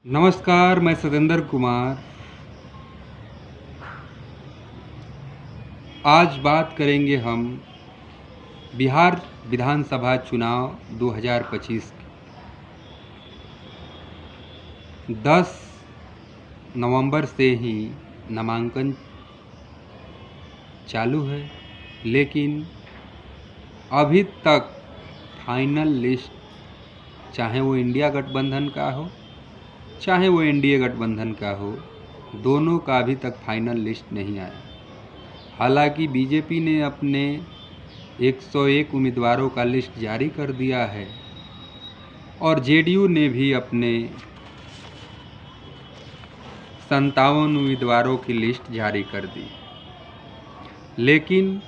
नमस्कार, मैं सतेंद्र कुमार। आज बात करेंगे हम बिहार विधानसभा चुनाव 2025 की। 10 नवंबर से ही नामांकन चालू है, लेकिन अभी तक फाइनल लिस्ट, चाहे वो इंडिया गठबंधन का हो चाहे वो एनडीए गठबंधन का हो, दोनों का अभी तक फाइनल लिस्ट नहीं आया। हालांकि बीजेपी ने अपने 101 उम्मीदवारों का लिस्ट जारी कर दिया है और जेडीयू ने भी अपने 57 उम्मीदवारों की लिस्ट जारी कर दी। लेकिन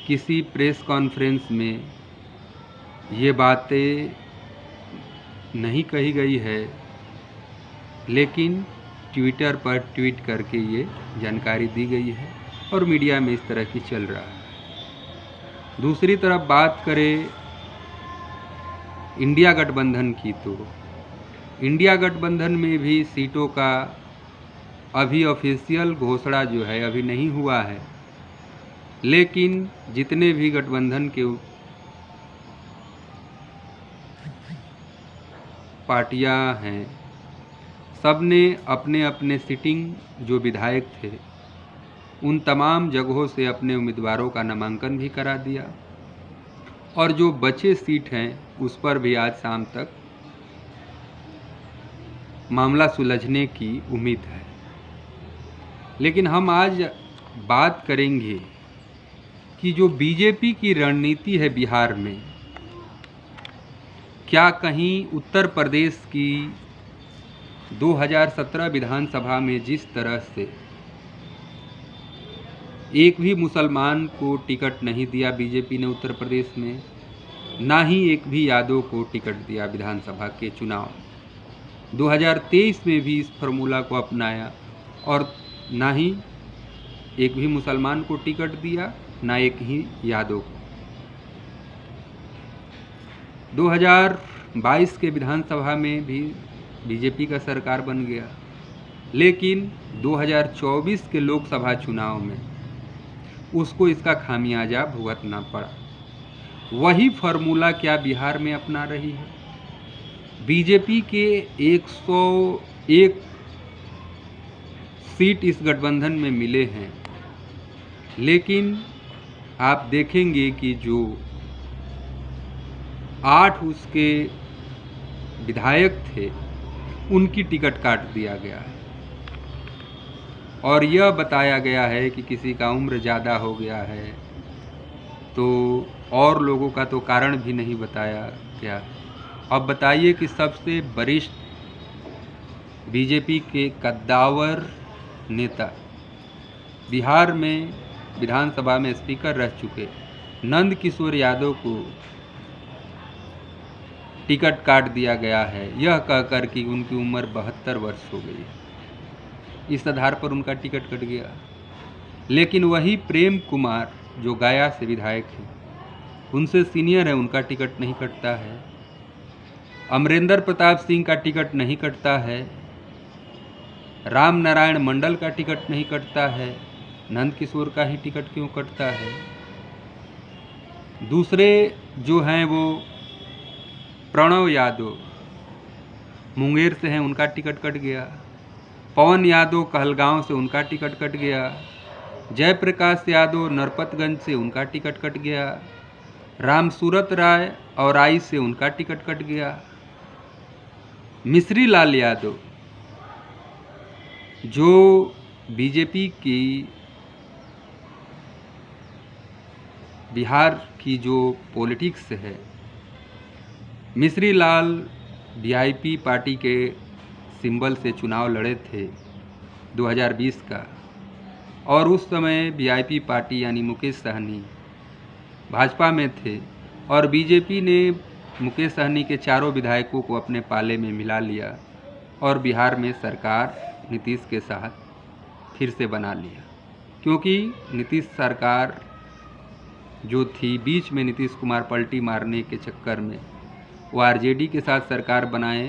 किसी प्रेस कॉन्फ्रेंस में ये बातें नहीं कही गई है, लेकिन ट्विटर पर ट्वीट करके ये जानकारी दी गई है और मीडिया में इस तरह की चल रहा है। दूसरी तरफ बात करें इंडिया गठबंधन की, तो इंडिया गठबंधन में भी सीटों का अभी ऑफिशियल घोषणा जो है अभी नहीं हुआ है, लेकिन जितने भी गठबंधन के पार्टियां हैं, सब ने अपने अपने सिटिंग जो विधायक थे उन तमाम जगहों से अपने उम्मीदवारों का नामांकन भी करा दिया और जो बचे सीट हैं उस पर भी आज शाम तक मामला सुलझने की उम्मीद है। लेकिन हम आज बात करेंगे कि जो बीजेपी की रणनीति है बिहार में, क्या कहीं उत्तर प्रदेश की 2017 विधानसभा में जिस तरह से एक भी मुसलमान को टिकट नहीं दिया बीजेपी ने उत्तर प्रदेश में, ना ही एक भी यादव को टिकट दिया विधानसभा के चुनाव। 2023 में भी इस फार्मूला को अपनाया और ना ही एक भी मुसलमान को टिकट दिया, ना एक ही यादव को। 2022 के विधानसभा में भी बीजेपी का सरकार बन गया, लेकिन 2024 के लोकसभा चुनाव में उसको इसका खामियाजा भुगतना पड़ा। वही फार्मूला क्या बिहार में अपना रही है? बीजेपी के 101 सीट इस गठबंधन में मिले हैं, लेकिन आप देखेंगे कि जो 8 उसके विधायक थे उनकी टिकट काट दिया गया है और यह बताया गया है कि किसी का उम्र ज़्यादा हो गया है, तो और लोगों का तो कारण भी नहीं बताया गया। अब बताइए कि सबसे वरिष्ठ बीजेपी के कद्दावर नेता, बिहार में विधानसभा में स्पीकर रह चुके नंद किशोर यादव को टिकट काट दिया गया है, यह कहकर कि उनकी उम्र 72 वर्ष हो गई है। इस आधार पर उनका टिकट कट गया। लेकिन वही प्रेम कुमार जो गया से विधायक हैं, उनसे सीनियर है, उनका टिकट नहीं कटता है। अमरेंद्र प्रताप सिंह का टिकट नहीं कटता है। राम नारायण मंडल का टिकट नहीं कटता है। नंद किशोर का ही टिकट क्यों कटता है? दूसरे जो हैं वो प्रणव यादव मुंगेर से हैं, उनका टिकट कट गया। पवन यादव कहलगांव से, उनका टिकट कट गया। जयप्रकाश यादव नरपतगंज से, उनका टिकट कट गया। रामसूरत राय औराई से, उनका टिकट कट गया। मिश्री लाल यादव जो बीजेपी की बिहार की जो पॉलिटिक्स है, मिश्री लाल वीआईपी पार्टी के सिंबल से चुनाव लड़े थे 2020 का, और उस समय वीआईपी पार्टी यानी मुकेश सहनी भाजपा में थे और बीजेपी ने मुकेश सहनी के चारों विधायकों को अपने पाले में मिला लिया और बिहार में सरकार नीतीश के साथ फिर से बना लिया। क्योंकि नीतीश सरकार जो थी, बीच में नीतीश कुमार पलटी मारने के चक्कर में वो आरजेडी के साथ सरकार बनाए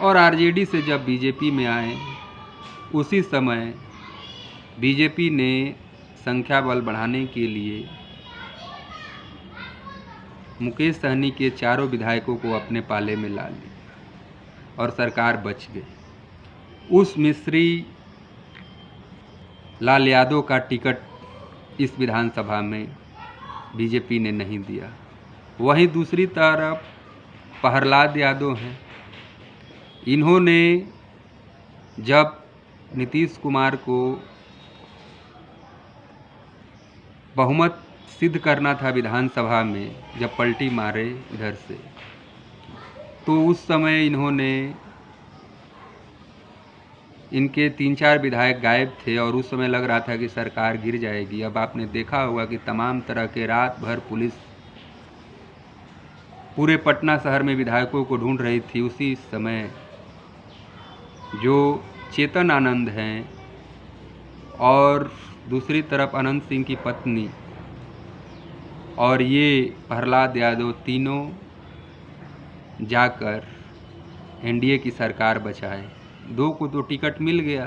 और आरजेडी से जब बीजेपी में आए, उसी समय बीजेपी ने संख्या बल बढ़ाने के लिए मुकेश सहनी के चारों विधायकों को अपने पाले में ला लिया और सरकार बच गई। उस मिस्री लाल यादव का टिकट इस विधानसभा में बीजेपी ने नहीं दिया। वहीं दूसरी तरफ प्रहलाद यादव हैं, इन्होंने जब नीतीश कुमार को बहुमत सिद्ध करना था विधानसभा में, जब पलटी मारे इधर से, तो उस समय इन्होंने, इनके 3-4 विधायक गायब थे और उस समय लग रहा था कि सरकार गिर जाएगी। अब आपने देखा होगा कि तमाम तरह के रात भर पुलिस पूरे पटना शहर में विधायकों को ढूंढ रही थी। उसी समय जो चेतन आनंद हैं और दूसरी तरफ अनंत सिंह की पत्नी और ये प्रहलाद यादव, तीनों जाकर एनडीए की सरकार बचाए। 2 को तो टिकट मिल गया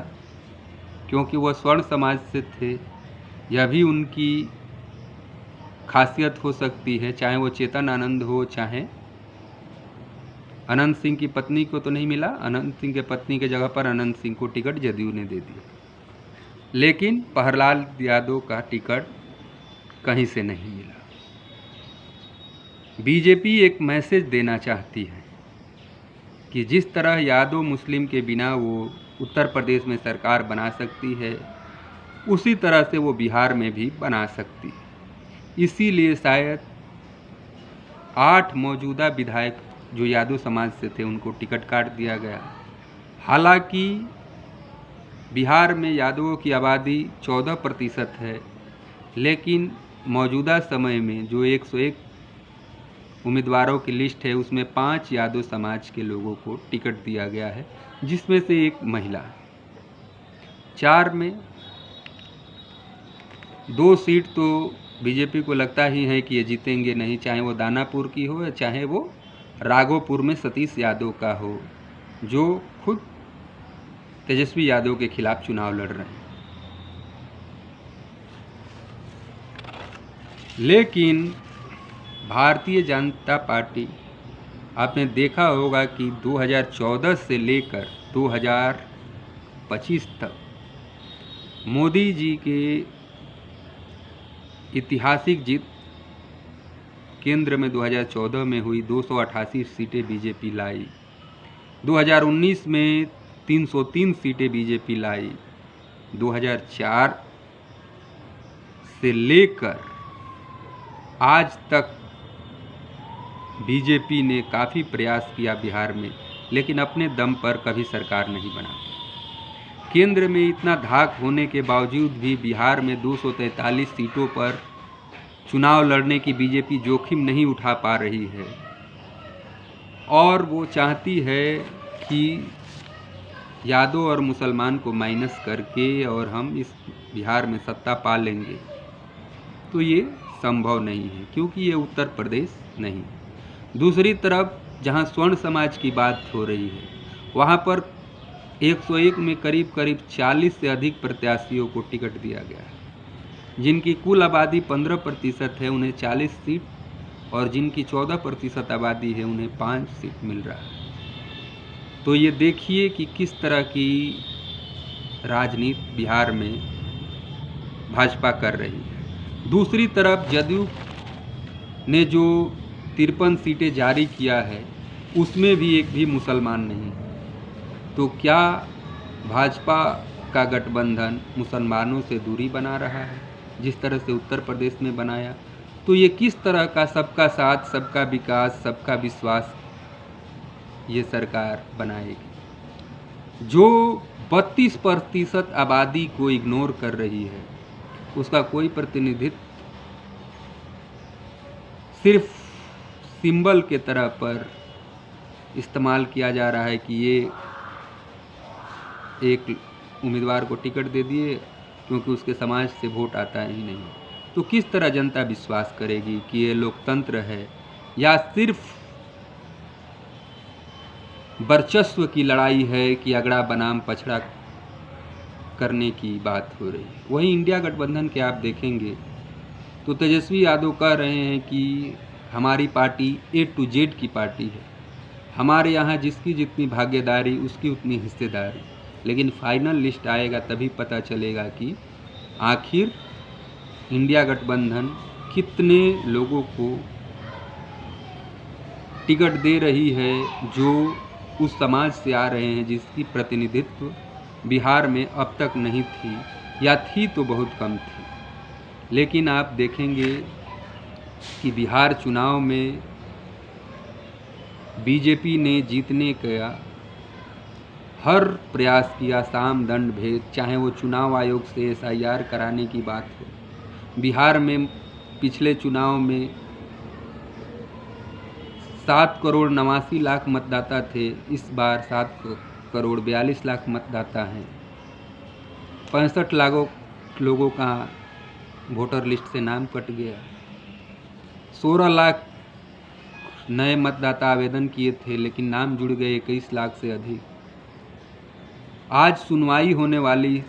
क्योंकि वह स्वर्ण समाज से थे। यह भी उनकी खासियत हो सकती है, चाहे वो चेतन आनंद हो चाहे अनंत सिंह की पत्नी को तो नहीं मिला। अनंत सिंह के पत्नी के जगह पर अनंत सिंह को टिकट जदयू ने दे दिया, लेकिन प्रहलाद यादव का टिकट कहीं से नहीं मिला। बीजेपी एक मैसेज देना चाहती है कि जिस तरह यादव मुस्लिम के बिना वो उत्तर प्रदेश में सरकार बना सकती है, उसी तरह से वो बिहार में भी बना सकती है। इसीलिए शायद 8 मौजूदा विधायक जो यादव समाज से थे उनको टिकट काट दिया गया। हालांकि बिहार में यादवों की आबादी 14% है, लेकिन मौजूदा समय में जो 101 उम्मीदवारों की लिस्ट है उसमें 5 यादव समाज के लोगों को टिकट दिया गया है, जिसमें से एक महिला है। 4 में 2 सीट तो बीजेपी को लगता ही है कि ये जीतेंगे नहीं, चाहे वो दानापुर की हो या चाहे वो राघोपुर में सतीश यादव का हो, जो खुद तेजस्वी यादव के खिलाफ चुनाव लड़ रहे हैं। लेकिन भारतीय जनता पार्टी, आपने देखा होगा कि 2014 से लेकर 2025 तक मोदी जी के ऐतिहासिक जीत केंद्र में 2014 में हुई, 288 सीटें बीजेपी लाई। 2019 में 303 सीटें बीजेपी लाई। 2004 से लेकर आज तक बीजेपी ने काफ़ी प्रयास किया बिहार में, लेकिन अपने दम पर कभी सरकार नहीं बना। केंद्र में इतना धाक होने के बावजूद भी बिहार में 243 सीटों पर चुनाव लड़ने की बीजेपी जोखिम नहीं उठा पा रही है और वो चाहती है कि यादव और मुसलमान को माइनस करके और हम इस बिहार में सत्ता पा लेंगे। तो ये संभव नहीं है क्योंकि ये उत्तर प्रदेश नहीं है। दूसरी तरफ जहां स्वर्ण समाज की बात हो रही है, वहां पर 101 में करीब 40 से अधिक प्रत्याशियों को टिकट दिया गया है। जिनकी कुल आबादी 15% है उन्हें 40 सीट, और जिनकी 14% आबादी है उन्हें 5 सीट मिल रहा है। तो ये देखिए कि किस तरह की राजनीति बिहार में भाजपा कर रही है। दूसरी तरफ जदयू ने जो 53 सीटें जारी किया है उसमें भी एक भी मुसलमान नहीं। तो क्या भाजपा का गठबंधन मुसलमानों से दूरी बना रहा है जिस तरह से उत्तर प्रदेश में बनाया? तो ये किस तरह का सबका साथ, सबका विकास, सबका विश्वास ये सरकार बनाएगी? जो 32% आबादी को इग्नोर कर रही है, उसका कोई प्रतिनिधित्व सिर्फ सिंबल के तरह पर इस्तेमाल किया जा रहा है कि ये एक उम्मीदवार को टिकट दे दिए क्योंकि उसके समाज से वोट आता ही नहीं। तो किस तरह जनता विश्वास करेगी कि ये लोकतंत्र है या सिर्फ वर्चस्व की लड़ाई है कि अगड़ा बनाम पछड़ा करने की बात हो रही है। वहीं इंडिया गठबंधन के आप देखेंगे तो तेजस्वी यादव कह रहे हैं कि हमारी पार्टी A to Z की पार्टी है, हमारे यहाँ जिसकी जितनी भागीदारी उसकी उतनी हिस्सेदारी। लेकिन फाइनल लिस्ट आएगा तभी पता चलेगा कि आखिर इंडिया गठबंधन कितने लोगों को टिकट दे रही है जो उस समाज से आ रहे हैं जिसकी प्रतिनिधित्व बिहार में अब तक नहीं थी, या थी तो बहुत कम थी। लेकिन आप देखेंगे कि बिहार चुनाव में बीजेपी ने जीतने का हर प्रयास किया, साम दंड भेद, चाहे वो चुनाव आयोग से SIR कराने की बात हो। बिहार में पिछले चुनाव में 7 करोड़ 89 लाख मतदाता थे, इस बार 7 करोड़ 42 लाख मतदाता हैं। 65 लाख लोगों का वोटर लिस्ट से नाम कट गया। 16 लाख नए मतदाता आवेदन किए थे लेकिन नाम जुड़ गए 21 लाख से अधिक। आज सुनवाई होने वाली